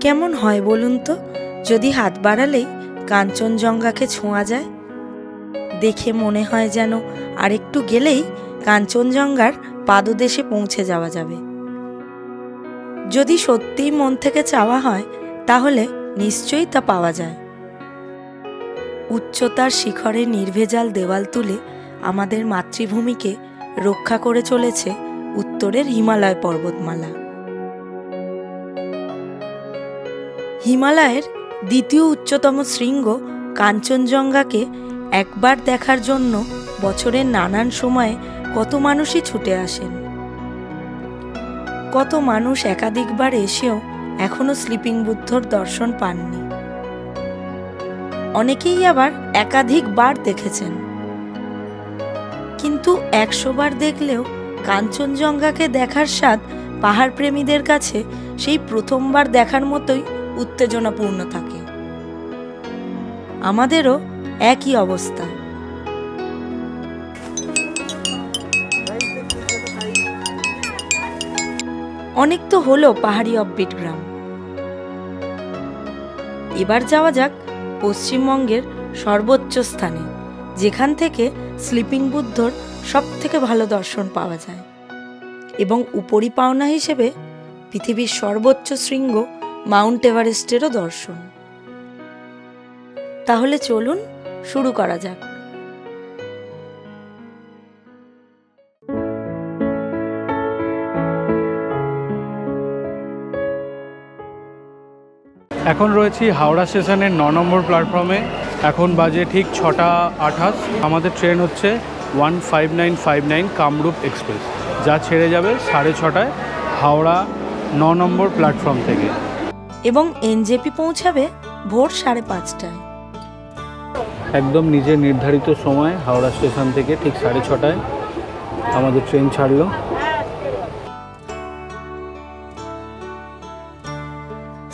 কেমন হয় বলুন তো যদি হাত বাড়ালেই কাঞ্চনজঙ্ঘাকে ছোঁয়া যায়। দেখে মনে হয় যেন আরেকটু গেলেই কাঞ্চনজঙ্ঘার পাদদেশে পৌঁছে যাওয়া যাবে। যদি সত্যিই মন থেকে চাওয়া হয় তাহলে নিশ্চয়ই তা পাওয়া যায়। উচ্চতার শিখরে নির্ভেজাল দেওয়াল তুলে আমাদের মাতৃভূমিকে রক্ষা করে চলেছে উত্তরের হিমালয় পর্বতমালা। হিমালয়ের দ্বিতীয় উচ্চতম শৃঙ্গ কাঞ্চনজঙ্ঘাকে একবার দেখার জন্য বছরের নানান সময়ে কত মানুষই ছুটে আসেন। কত মানুষ একাধিকবার এসেও এখনো স্লিপিং বুদ্ধর দর্শন পাননি। অনেকেই আবার একাধিকবার দেখেছেন, কিন্তু 100 বার দেখলেও কাঞ্চনজঙ্ঘাকে দেখার স্বাদ পাহাড় প্রেমীদের কাছে সেই প্রথমবার দেখার মতোই উত্তেজনাপূর্ণ থাকে। আমাদেরও একই অবস্থা। অনেক তো হলো পাহাড়ি অফবিট গ্রাম। এবার যাওয়া যাক পশ্চিমবঙ্গের সর্বোচ্চ স্থানে, যেখান থেকে স্লিপিং বুদ্ধর সব থেকে ভালো দর্শন পাওয়া যায় এবং উপরি পাওনা হিসেবে পৃথিবীর সর্বোচ্চ শৃঙ্গ মাউন্ট এভারেস্টেরও দর্শন। তাহলে চলুন শুরু করা যাক। এখন রয়েছি হাওড়া স্টেশনের 9 নম্বর প্ল্যাটফর্মে। এখন বাজে ঠিক 6:28। আমাদের ট্রেন হচ্ছে 15959 কামরূপ এক্সপ্রেস, যা ছেড়ে যাবে 6:30 হাওড়া 9 নম্বর প্ল্যাটফর্ম থেকে এবং এনজেপি পৌঁছাবে ভোর 5:30টায়। একদম নিজের নির্ধারিত সময় হাওড়া স্টেশন থেকে ঠিক 6:30 আমাদের ট্রেন ছাড়লো।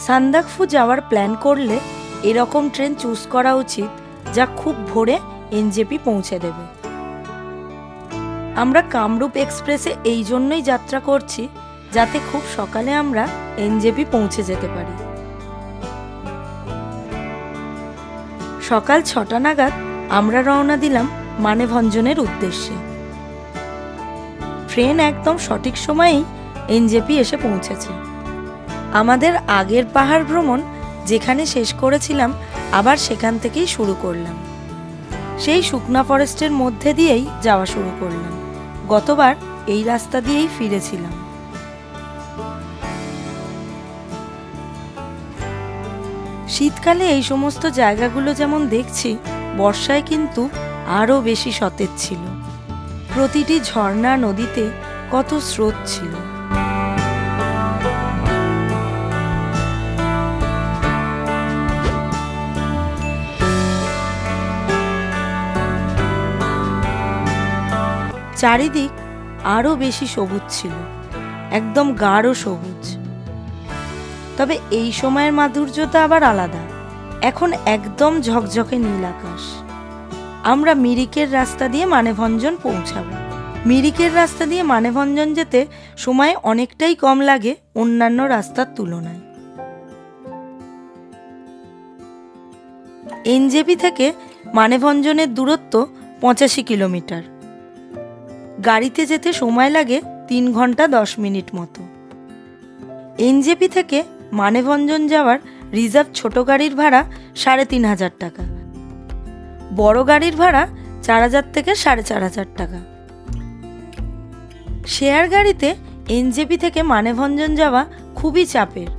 সান্দাকফু যাওয়ার প্ল্যান করলে এরকম ট্রেন চুজ করা উচিত যা খুব ভোরে এনজেপি পৌঁছে দেবে। আমরা কামরূপ এক্সপ্রেসে এই জন্যই যাত্রা করছি যাতে খুব সকালে আমরা এনজেপি পৌঁছে যেতে পারি। সকাল 6টা নাগাদ আমরা রওনা দিলাম মানেভঞ্জনের উদ্দেশ্যে। ট্রেন একদম সঠিক সময়েই এনজেপি এসে পৌঁছেছে। আমাদের আগের পাহাড় ভ্রমণ যেখানে শেষ করেছিলাম আবার সেখান থেকেই শুরু করলাম। সেই শুকনা ফরেস্টের মধ্যে দিয়েই যাওয়া শুরু করলাম। গতবার এই রাস্তা দিয়েই ফিরেছিলাম। শীতকালে এই সমস্ত জায়গাগুলো যেমন দেখছি, বর্ষায় কিন্তু আরও বেশি সতেজ ছিল। প্রতিটি ঝর্ণা নদীতে কত স্রোত ছিল। চারিদিক আরো বেশি সবুজ ছিল, একদম গাঢ় সবুজ। তবে এই সময়ের মাধুর্যতা আবার আলাদা। এখন একদম ঝকঝকে নীল আকাশ। আমরা মিরিকের রাস্তা দিয়ে মানেভঞ্জন পৌঁছাবো। মিরিকের রাস্তা দিয়ে মানেভঞ্জন যেতে সময় অনেকটাই কম লাগে অন্যান্য রাস্তার তুলনায়। এনজেপি থেকে মানেভঞ্জনের দূরত্ব 85 কিলোমিটার। গাড়িতে যেতে সময় লাগে 3 ঘন্টা 10 মিনিট মতো। এনজেপি থেকে মানেভঞ্জন যাওয়ার রিজার্ভ ছোট গাড়ির ভাড়া 3500 টাকা, বড় গাড়ির ভাড়া 4000 থেকে 4500 টাকা। শেয়ার গাড়িতে এনজেপি থেকে মানেভঞ্জন যাওয়া খুবই চাপের।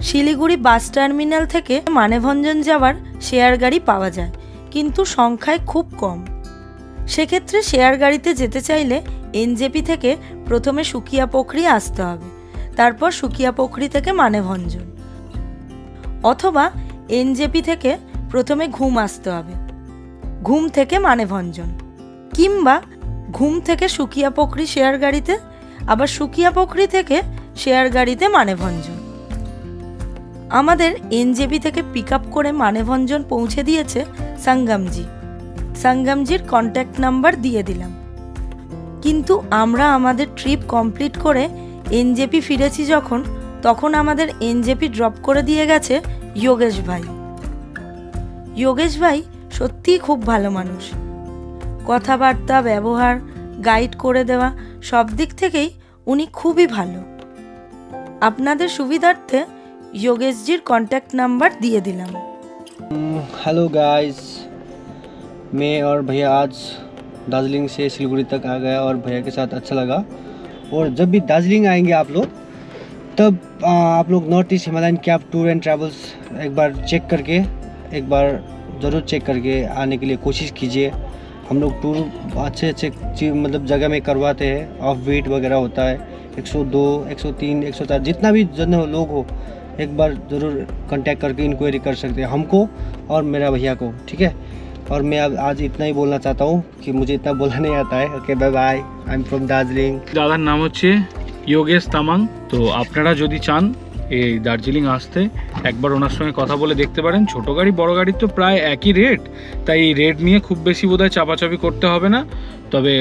শিলিগুড়ি বাস টার্মিনাল থেকে মানেভঞ্জন যাওয়ার শেয়ার গাড়ি পাওয়া যায়, কিন্তু সংখ্যায় খুব কম। সেক্ষেত্রে শেয়ার গাড়িতে যেতে চাইলে এনজেপি থেকে প্রথমে সুকিয়াপোখরি আসতে হবে, তারপর সুকিয়াপোখরি থেকে মানেভঞ্জন, অথবা এনজেপি থেকে প্রথমে ঘুম আসতে হবে, ঘুম থেকে মানেভঞ্জন, কিংবা ঘুম থেকে সুকিয়াপোখরি শেয়ার গাড়িতে, আবার সুকিয়াপোখরি থেকে শেয়ার গাড়িতে মানেভঞ্জন। আমাদের এনজেপি থেকে পিক আপ করে মানেভঞ্জন পৌঁছে দিয়েছে সঙ্গমজি। সঙ্গমজির কন্ট্যাক্ট নাম্বার দিয়ে দিলাম। কিন্তু আমরা আমাদের ট্রিপ কমপ্লিট করে এনজেপি ফিরেছি যখন, তখন আমাদের এনজেপি ড্রপ করে দিয়ে গেছে যোগেশ ভাই। যোগেশ ভাই সত্যিই খুব ভালো মানুষ। কথাবার্তা, ব্যবহার, গাইড করে দেওয়া সব দিক থেকেই উনি খুবই ভালো। আপনাদের সুবিধার্থে योगेश जीर कॉन्टैक्ट नंबर दिए दिलाम। हेलो गाइस, मैं और भैया आज दार्जिलिंग से सिलीगुड़ी तक आ गया और भैया के साथ अच्छा लगा। और जब भी दार्जिलिंग आएंगे आप लोग, तब आप लोग north east Himalayan cab tour and travels एक बार चेक करके, एक बार ज़रूर चेक करके आने के लिए कोशिश कीजिए। हम लोग टूर अच्छे अच्छे मतलब जगह में करवाते हैं। ऑफ बीट वगैरह होता है, 102, 103, 104 जितना भी जन लोग हो, एक बार ज़रूर कांटेक्ट करके इंक्वायरी कर सकते हैं हमको और मेरा भैया को, ठीक है। और मैं अब आज इतना ही बोलना चाहता हूँ कि मुझे इतना बोलना नहीं आता है। Okay, bye bye, I am from Darjeeling. दादार नाम होच्छे योगेश तामांग। तो आपनारा যদি চান এই দার্জিলিং আসতে, একবার ওনার সঙ্গে কথা বলে দেখতে পারেন। ছোট গাড়ি বড় গাড়ি তো প্রায় একই রেট, তাই এই রেট নিয়ে খুব বেশি বোধহয় চাপাচাপি করতে হবে না। তবে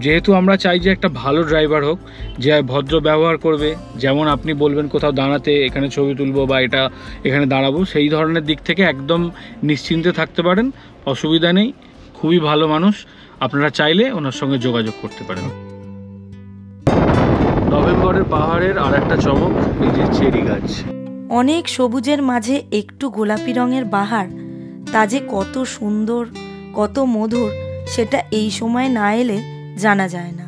যেহেতু আমরা চাই যে একটা ভালো ড্রাইভার হোক, যে ভদ্র ব্যবহার করবে, যেমন আপনি বলবেন কোথাও দাঁড়াতে, এখানে ছবি তুলবো বা এটা এখানে দাঁড়াবো, সেই ধরনের দিক থেকে একদম নিশ্চিন্তে থাকতে পারেন, অসুবিধা নেই। খুবই ভালো মানুষ, আপনারা চাইলে ওনার সঙ্গে যোগাযোগ করতে পারেন। নভেম্বরের পাহাড়ের আর একটা চমক এই যে চেরি গাছ। অনেক সবুজের মাঝে একটু গোলাপি রঙের বাহার, তা যে কত সুন্দর, কত মধুর, সেটা এই সময় না এলে জানা যায় না।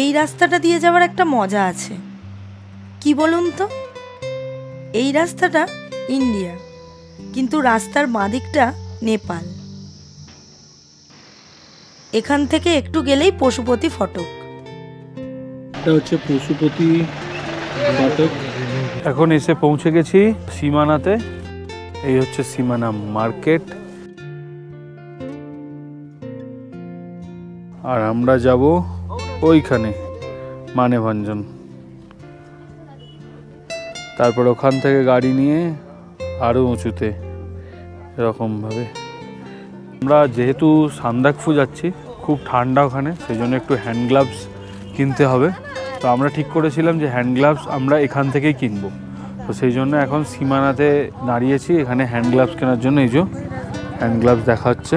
এই রাস্তাটা দিয়ে যাওয়ার একটা মজা আছে, কি বলুন তো? এই রাস্তাটা ইন্ডিয়া, কিন্তু রাস্তার বাঁ দিকটা নেপাল। এখান থেকে একটু গেলেই পশুপতি ফটক। এটা হচ্ছে পশুপতি ফটক। এখন এসে পৌঁছে গেছি সীমানাতে। এই হচ্ছে সীমানা মার্কেট, আর আমরা যাব ওইখানে মানেভঞ্জন। তারপর ওখান থেকে গাড়ি নিয়ে আরও উঁচুতে এরকমভাবে। আমরা যেহেতু সান্দাকফু যাচ্ছি, খুব ঠান্ডা ওখানে, সেই জন্য একটু হ্যান্ড গ্লাভস কিনতে হবে। তো আমরা ঠিক করেছিলাম যে হ্যান্ড গ্লাভস আমরা এখান থেকেই কিনবো। তো সেই জন্য এখন সীমানাতে দাঁড়িয়েছি এখানে হ্যান্ড গ্লাভস কেনার জন্য। এই যে হ্যান্ড গ্লাভস দেখা হচ্ছে।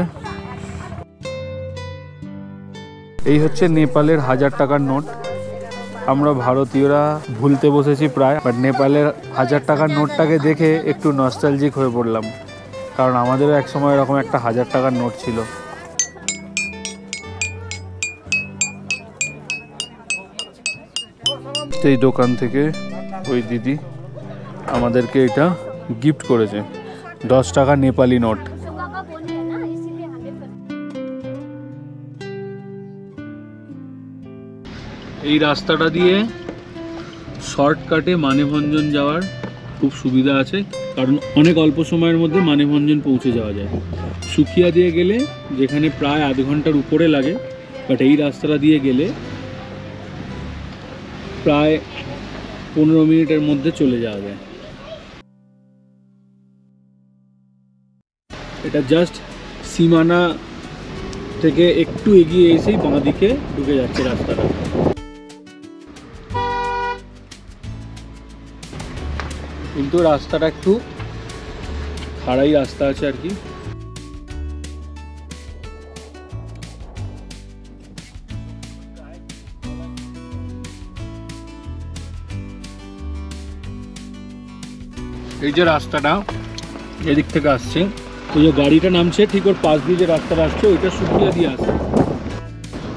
এই হচ্ছে নেপালের 1000 টাকার নোট। আমরা ভারতীয়রা ভুলতে বসেছি প্রায়, বাট নেপালের 1000 টাকার নোটটাকে দেখে একটু নস্টালজিক হয়ে পড়লাম, কারণ আমাদেরও এক সময় এরকম একটা 1000 টাকার নোট ছিল। এই দোকান থেকে ওই দিদি আমাদেরকে এটা গিফট করেছে, 10 টাকা নেপালি নোট। এই রাস্তাটা দিয়ে শর্টকাটে মানেভঞ্জন যাওয়ার খুব সুবিধা আছে, কারণ অনেক অল্প সময়ের মধ্যে মানেভঞ্জন পৌঁছে যাওয়া যায়। সুখিয়া দিয়ে গেলে যেখানে প্রায় আধ ঘন্টার উপরে লাগে, বাট এই রাস্তাটা দিয়ে গেলে প্রায় 15 মিনিটের মধ্যে চলে যাওয়া যায়। এটা জাস্ট সীমানা থেকে একটু এগিয়ে এসেই বাঁ দিকে ঢুকে যাচ্ছে রাস্তাটা। কিন্তু রাস্তাটা একটু খাড়াই রাস্তা আছে আর কি। এই যে রাস্তাটা এদিক থেকে আসছে, ওই যে গাড়িটা নামছে ঠিক ওর পাশ দিয়ে যে রাস্তাটা আসছে ওইটা সুখিয়া দিয়ে আসছে,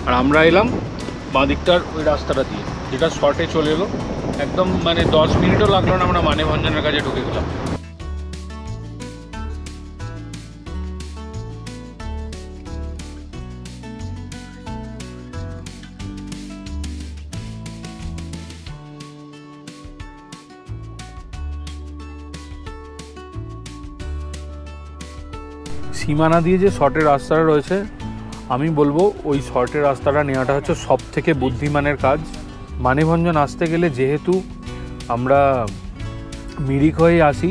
আর আমরা এলাম বাঁ দিকটার ওই রাস্তাটা দিয়ে, যেটা শর্টে চলে এলো। একদম মানে 10 মিনিটও লাগলো না, আমরা মানেভঞ্জনের কাছে ঢুকে গেলাম। সীমানা দিয়ে যে শর্টের রাস্তাটা রয়েছে, আমি বলবো ওই শর্টের রাস্তাটা নেওয়াটা হচ্ছে সব থেকে বুদ্ধিমানের কাজ। মানেভঞ্জন আসতে গেলে যেহেতু আমরা মিরিক হয়ে আসি,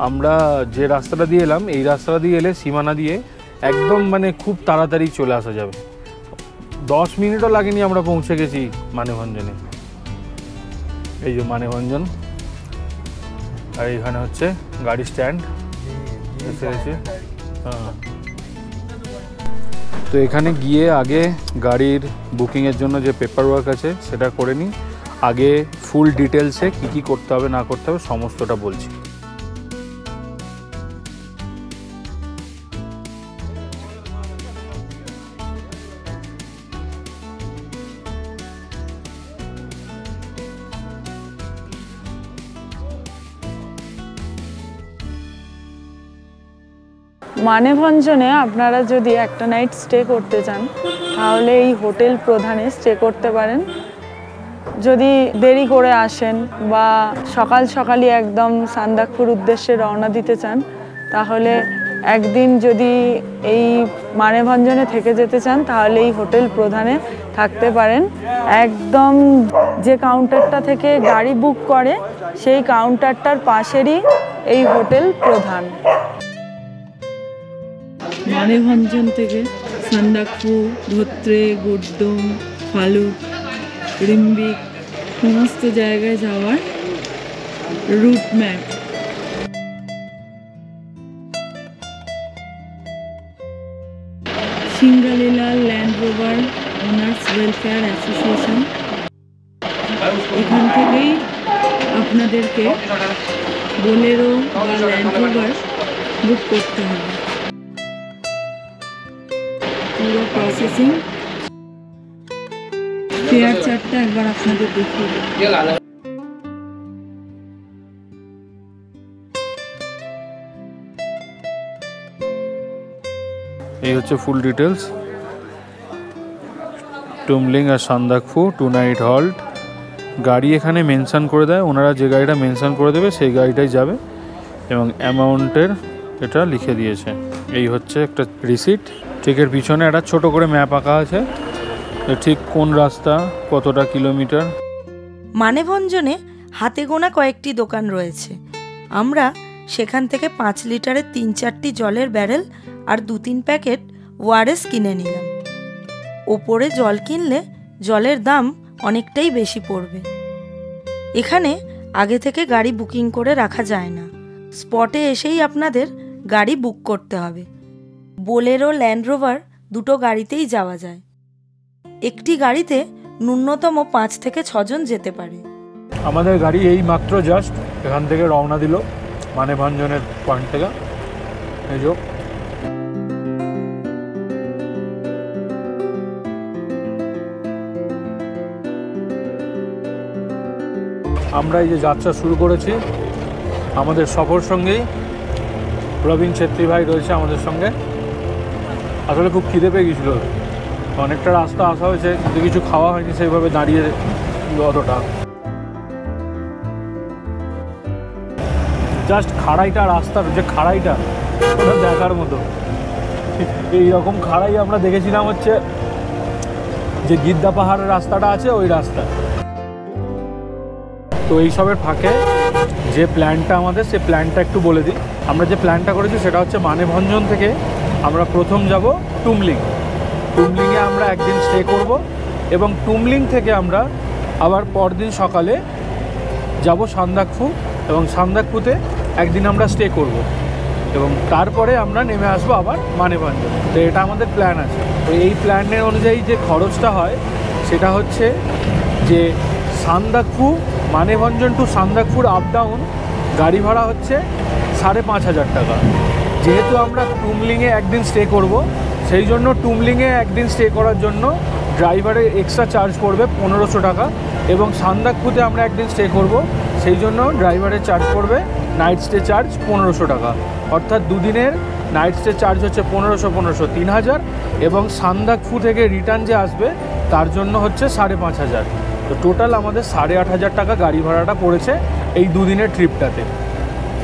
আমরা যে রাস্তাটা দিয়ে এলাম, এই রাস্তাটা দিয়ে এলে সীমানা দিয়ে একদম মানে খুব তাড়াতাড়ি চলে আসা যাবে। 10 মিনিটও লাগেনি, আমরা পৌঁছে গেছি মানেভঞ্জনে। এই যে মানেভঞ্জন, আর এইখানে হচ্ছে গাড়ি স্ট্যান্ড এসে গেছে। হ্যাঁ, তো এখানে গিয়ে আগে গাড়ির বুকিংয়ের জন্য যে পেপার ওয়ার্ক আছে সেটা করে নিই। আগে ফুল ডিটেলসে কী কী করতে হবে না করতে হবে সমস্তটা বলছি। মানেভঞ্জনে আপনারা যদি একটা নাইট স্টে করতে চান তাহলে এই হোটেল প্রধানে স্টে করতে পারেন। যদি দেরি করে আসেন বা সকাল সকালই একদম সান্দাকফুর উদ্দেশ্যে রওনা দিতে চান তাহলে একদিন যদি এই মানেভঞ্জনে থেকে যেতে চান তাহলে এই হোটেল প্রধানে থাকতে পারেন। একদম যে কাউন্টারটা থেকে গাড়ি বুক করে সেই কাউন্টারটার পাশেরই এই হোটেল প্রধান। মানেভঞ্জন থেকে সান্দাকফু, ধোত্রে, গুড্ডুম, ফালুট, রিম্বিক সমস্ত জায়গায় যাওয়ার route map. Singalila land rover owners welfare association, এখান থেকেই আপনাদেরকে বোলেরো বা ল্যান্ড রোভার বুক করতে হবে। পুরো প্রসেসিং ফেয়ার চার্টটা একবার আপনাদের দেখিয়ে দেব। এই হচ্ছে ফুল ডিটেলস। টুমলিং আর সান্দাকফু 2 নাইট হল্ট। গাড়ি এখানে মেনশন করে দেয়, ওনারা যে গাড়িটা মেনশন করে দেবে সেই গাড়িটাই যাবে এবং অ্যামাউন্টের এটা লিখে দিয়েছে। এই হচ্ছে একটা রিসিট। ঠিক এর পিছনে একটা ছোট করে ম্যাপ আঁকা আছে, ঠিক কোন রাস্তা কতটা কিলোমিটার। মানেভঞ্জনে হাতে গোনা কয়েকটি দোকান রয়েছে। আমরা সেখান থেকে 5 লিটারের 3-4টি জলের ব্যারেল আর 2-3 প্যাকেট ওয়ারেস কিনে নিলাম। ওপরে জল কিনলে জলের দাম অনেকটাই বেশি পড়বে। এখানে আগে থেকে গাড়ি বুকিং করে রাখা যায় না, স্পটে এসেই আপনাদের গাড়ি বুক করতে হবে। বোলেরো, ল্যান্ড রোভার দুটো গাড়িতেই যাওয়া যায়। একটি গাড়িতে ন্যূনতম 5 থেকে 6 জন যেতে পারে। আমাদের গাড়ি এই মাত্র জাস্ট এখান থেকে রওনা দিল মানেভঞ্জনের পয়েন্ট থেকে। এই যে আমরা এই যে যাত্রা শুরু করেছি, আমাদের সফর সঙ্গেই প্রবীণ ছেত্রী ভাই রয়েছে আমাদের সঙ্গে। আসলে খুব খিদে পেয়ে গেছিলো, অনেকটা রাস্তা আসা হয়েছে কিন্তু কিছু খাওয়া হয়নি সেইভাবে দাঁড়িয়ে অতটা। জাস্ট খাড়াইটা, রাস্তার যে খাড়াইটা ওটা দেখার মতো। এইরকম খাড়াই আমরা দেখেছিলাম হচ্ছে যে গিদ্দা পাহাড়ের রাস্তাটা আছে ওই রাস্তা। তো এইসবের ফাঁকে যে প্ল্যানটা আমাদের, সেই প্ল্যানটা একটু বলে দিই। আমরা যে প্ল্যানটা করেছি সেটা হচ্ছে মানেভঞ্জন থেকে আমরা প্রথম যাব টুমলিং। টুমলিংয়ে আমরা একদিন স্টে করব এবং টুমলিং থেকে আমরা আবার পরদিন সকালে যাব সান্দাকফু এবং সান্দাকফুতে একদিন আমরা স্টে করব এবং তারপরে আমরা নেমে আসবো আবার মানেভঞ্জন। তো এটা আমাদের প্ল্যান আছে। তো এই প্ল্যানের অনুযায়ী যে খরচটা হয় সেটা হচ্ছে যে সান্দাকফু, মানেভঞ্জন টু সান্দাকফুর আপ ডাউন গাড়ি ভাড়া হচ্ছে 5,500 টাকা। যেহেতু আমরা টুমলিংয়ে একদিন স্টে করব সেই জন্য টুমলিংয়ে একদিন স্টে করার জন্য ড্রাইভারের এক্সট্রা চার্জ পড়বে 1500 টাকা এবং সান্দাকফুতে আমরা একদিন স্টে করব সেই জন্য ড্রাইভারের চার্জ পড়বে নাইট স্টে চার্জ 1500 টাকা। অর্থাৎ দুদিনের নাইট স্টে চার্জ হচ্ছে 1500 3000 এবং সান্দাকফু থেকে রিটার্ন যে আসবে তার জন্য হচ্ছে 5,500। তো টোটাল আমাদের 8,500 টাকা গাড়ি ভাড়াটা পড়েছে এই দুদিনের ট্রিপটাতে।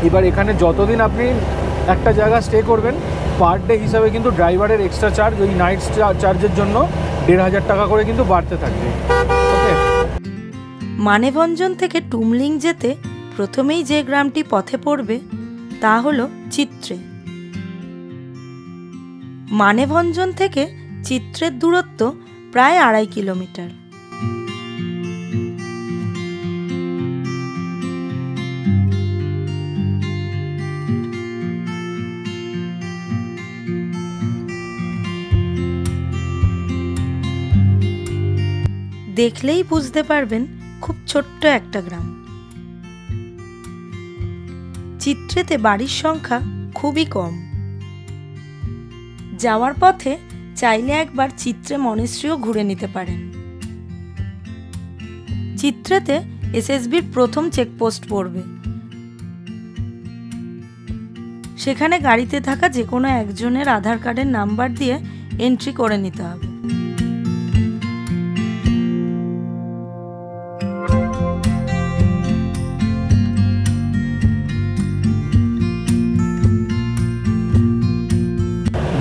এবার এখানে যতদিন আপনি একটা জায়গা স্টে করবেন পার ডে হিসাবে কিন্তু ড্রাইভারের এক্সট্রা চার্জ ওই নাইট চার্জের জন্য 1,500 টাকা করে কিন্তু বাড়তে থাকবে। ওকে। মানেভঞ্জন থেকে টুমলিং যেতে প্রথমেই যে গ্রামটি পথে পড়বে তা হলো চিত্রে। মানেভঞ্জন থেকে চিত্রের দূরত্ব প্রায় 2.5 কিলোমিটার। দেখলেই বুঝতে পারবেন খুব ছোট্ট একটা গ্রাম। চিত্রেতে বাড়ির সংখ্যা খুবই কম। যাওয়ার পথে চাইলে একবার চিত্রে মনেশ্রীও ঘুরে নিতে পারেন। চিত্রেতে এসএসবির প্রথম চেকপোস্ট পড়বে। সেখানে গাড়িতে থাকা যে কোনো একজনের আধার কার্ডের নাম্বার দিয়ে এন্ট্রি করে নিতে হবে।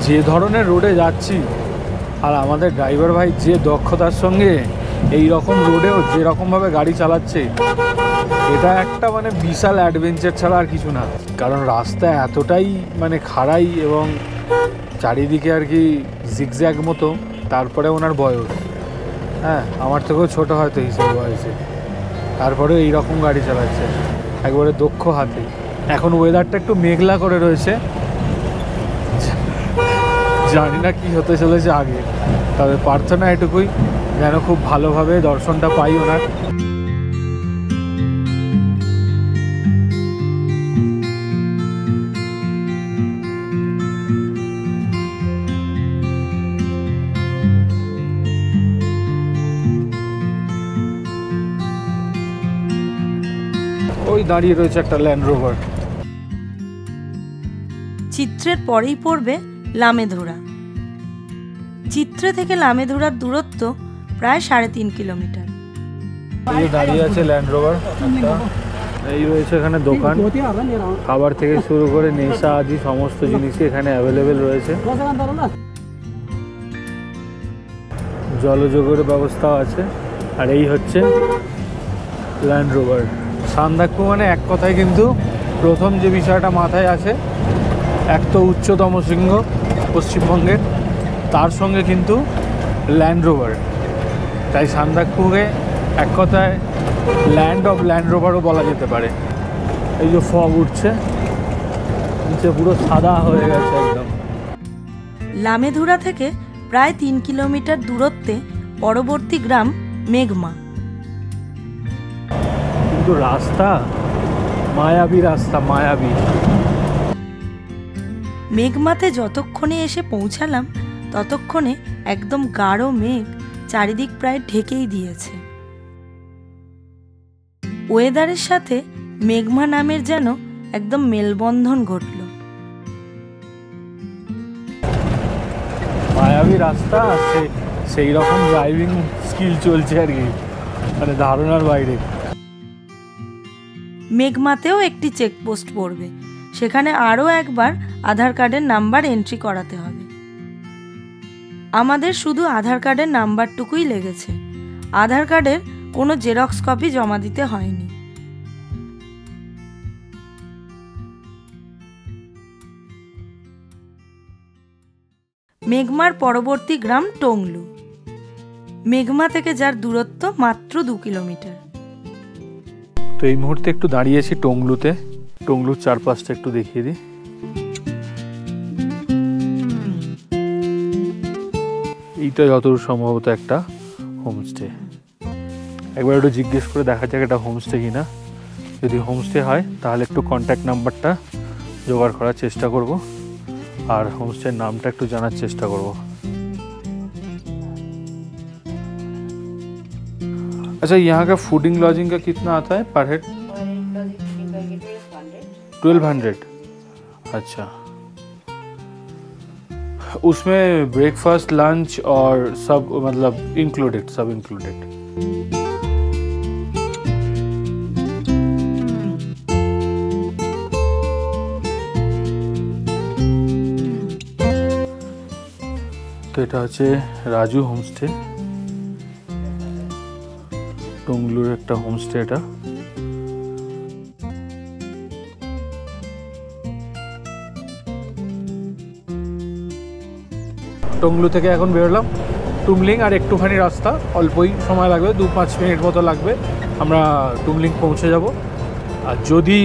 যে ধরনের রোডে যাচ্ছি আর আমাদের ড্রাইভার ভাই যে দক্ষতার সঙ্গে এই রকম রোডেও যেরকমভাবে গাড়ি চালাচ্ছে, এটা একটা মানে বিশাল অ্যাডভেঞ্চার ছাড়া আর কিছু না। কারণ রাস্তা এতটাই মানে খাড়াই এবং চারিদিকে আর কি জিগজ্যাগ মতো। তারপরে ওনার বয়স, হ্যাঁ আমার থেকেও ছোটো হয়তো হিসেবে বয়সে, তারপরেও এইরকম গাড়ি চালাচ্ছে একবারে দক্ষ হাতে। এখন ওয়েদারটা একটু মেঘলা করে রয়েছে, জানি না কি হতে চলেছে আগে, তবে প্রার্থনা এটুকুই যেন খুব ভালোভাবে দর্শনটা পাই ওনার। ওই দাঁড়িয়ে রয়েছে একটা ল্যান্ড রোভার। চিত্রের পরেই পড়বে লামেধুরা। চিত্রে থেকে লামেধুরার দূরত্ব প্রায় 3.5 কিলোমিটার। এই দাঁড়িয়ে আছে ল্যান্ড রোভার একটা। এই রয়েছে এখানে দোকান, খাবার থেকে শুরু করে নেশা আদি সমস্ত জিনিসই এখানে অ্যাভেলেবেল রয়েছে। জলযোগের ব্যবস্থাও আছে। আর এই হচ্ছে ল্যান্ড রোভার। সান্দাকফু মানে এক কথায় কিন্তু প্রথম যে বিষয়টা মাথায় আসে, এক তো উচ্চতম শৃঙ্গ পশ্চিমবঙ্গের, তার সঙ্গে কিন্তু ল্যান্ড রোভার। তাই সান্দাকফুকে এক কথায় ল্যান্ড অফ ল্যান্ড রোভারও বলা যেতে পারে। এই যে ফগ উঠছে, নিচে পুরো সাদা হয়ে গেছে একদম। লামেধুরা থেকে প্রায় 3 কিলোমিটার দূরত্বে পরবর্তী গ্রাম মেঘমা। কিন্তু রাস্তা মায়াবী, রাস্তা মায়াবী। মেঘমাতে যতক্ষণে এসে পৌঁছালাম ততক্ষণে একদম গাঢ় মেঘ চারিদিক প্রায় ঢেকেই দিয়েছে। ওয়েদারের সাথে মেঘমা নামের যেন একদম মেলবন্ধন ঘটল। মায়াবী রাস্তা, সেই রকম ড্রাইভিং স্কিল চলছে আর কি, মানে ধারণার বাইরে। মেঘমাতেও একটি চেকপোস্ট পড়বে, সেখানে আরও একবার আধার কার্ডের নাম্বার এন্ট্রি করাতে হবে। আমাদের শুধু আধার কার্ডের নাম্বারটুকুই লেগেছে, আধার কার্ডের কোনো জেরক্স কপি জমা দিতে হয়নি। মেঘমার পরবর্তী গ্রাম টংলু। মেঘমা থেকে যার দূরত্ব মাত্র 2 কিলোমিটার। তো এই মুহূর্তে একটু দাঁড়িয়েছি টংলুতে। টংলুর চারপাশটা একটু দেখিয়ে দিই। এইটা যতদূর সম্ভবত একটা হোমস্টে। একবার একটু জিজ্ঞেস করে দেখা যাক এটা হোমস্টে কিনা। যদি হোমস্টে হয় তাহলে একটু কন্ট্যাক্ট নাম্বারটা জোগাড় করার চেষ্টা করব আর হোমস্টের নামটা একটু জানার চেষ্টা করব। अच्छा, यहाँ का फूडिंग लॉजिंग का कितना आता है पर हेड? 1200। अच्छा, उसमें ब्रेकफास्ट लंच और सब मतलब इंक्लूडेड, सब इंक्लूडेड। তো এটা হচ্ছে রাজু হোমস্টে, টংলুর একটা হোমস্টে। এটা টংলু থেকে এখন বেরোলাম টুমলিং আর একটুখানি রাস্তা, অল্পই সময় লাগবে, 2-5 মিনিট মতো লাগবে, আমরা টুমলিং পৌঁছে যাব। আর যদি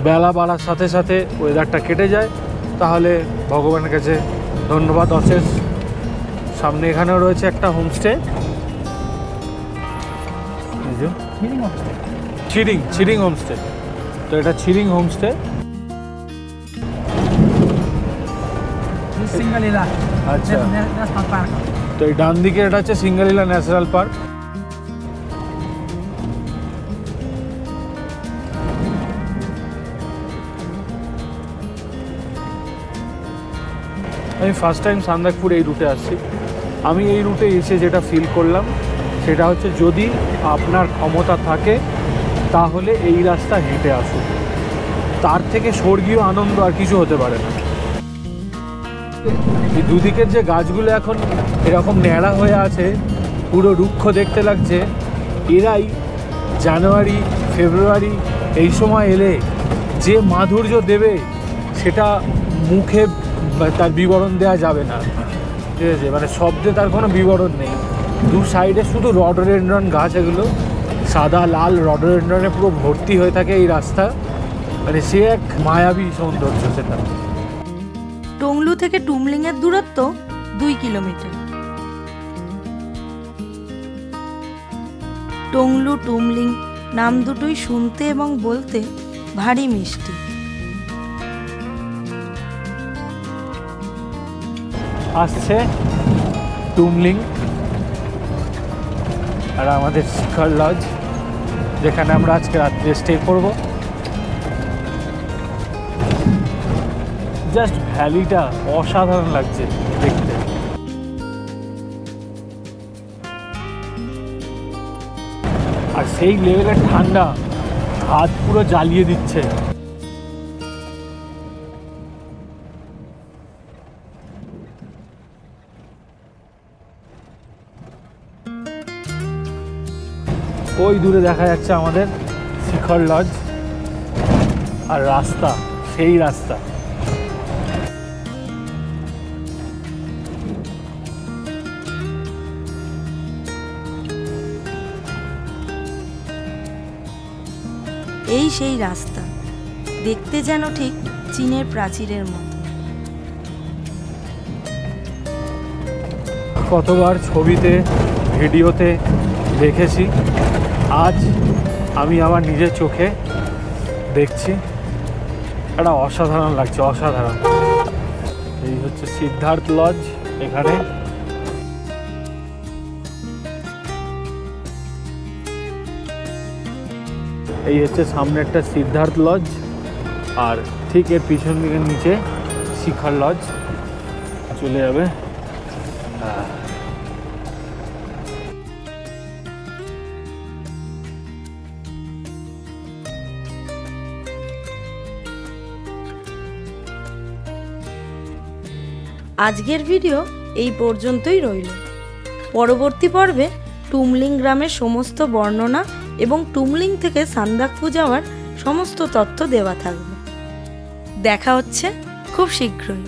বেলা বাড়ার সাথে সাথে ওয়েদারটা কেটে যায় তাহলে ভগবানের কাছে ধন্যবাদ অশেষ। সামনে এখানেও রয়েছে একটা হোমস্টে, চিরিং হোমস্টে। তো এটা চিরিং হোমস্টে। সিঙ্গালীলা আচ্ছা, ন্যাশনাল পার্ক। তো এই ডান দিকে এটা হচ্ছে সিঙ্গালীলা ন্যাশনাল পার্ক। আমি ফার্স্ট টাইম সান্দাকপুর এই রুটে আসছি। আমি এই রুটে এসে যেটা ফিল করলাম সেটা হচ্ছে যদি আপনার ক্ষমতা থাকে তাহলে এই রাস্তা হেঁটে আসুন, তার থেকে স্বর্গীয় আনন্দ আর কিছু হতে পারে না। এই দুদিকের যে গাছগুলো এখন এরকম ন্যাড়া হয়ে আছে, পুরো রুক্ষ দেখতে লাগছে, এরাই জানুয়ারি ফেব্রুয়ারি এই সময় এলে যে মাধুর্য দেবে সেটা মুখে তার বিবরণ দেওয়া যাবে না, ঠিক আছে? মানে শব্দে তার কোনো বিবরণ নেই। দু সাইডে শুধু রডোডেনড্রন গাছ, এগুলো সাদা লাল রডোডেনড্রনে পুরো ভর্তি হয়ে থাকে এই রাস্তা, মানে সে এক মায়াবী সৌন্দর্য সেটা। টংলু থেকে টুমলিংয়ের দূরত্ব 2 কিলোমিটার। টংলু টুমলিং নাম দুটোই শুনতে এবং বলতে ভারী মিষ্টি। আসছে টুমলিং আর আমাদের শিখর লজ, যেখানে আমরা আজকে রাত্রে স্টে করব। জাস্ট ভ্যালিটা অসাধারণ লাগছে দেখতে। আর সেই লেভেলের ঠান্ডা, হাত পুরো জ্বালিয়ে দিচ্ছে। ওই দূরে দেখা যাচ্ছে আমাদের শিখর লজ, আর রাস্তা সেই রাস্তা। এই সেই রাস্তা, দেখতে যেন ঠিক চীনের প্রাচীরের মতো। কতবার ছবিতে ভিডিওতে দেখেছি, আজ আমি আমার নিজের চোখে দেখছি, এটা অসাধারণ লাগছে, অসাধারণ। এই হচ্ছে সিদ্ধার্থ লজ, এখানে এই হচ্ছে সামনে একটা সিদ্ধার্থ লজ, আর ঠিক এর পিছন দিকে নিচে শিখর লজ চলে যাবে। আজকের ভিডিও এই পর্যন্তই রইল। পরবর্তী পর্বে টুমলিং গ্রামের সমস্ত বর্ণনা এবং টুমলিং থেকে সান্দাকফু যাওয়ার সমস্ত তথ্য দেওয়া থাকবে। দেখা হচ্ছে খুব শীঘ্রই।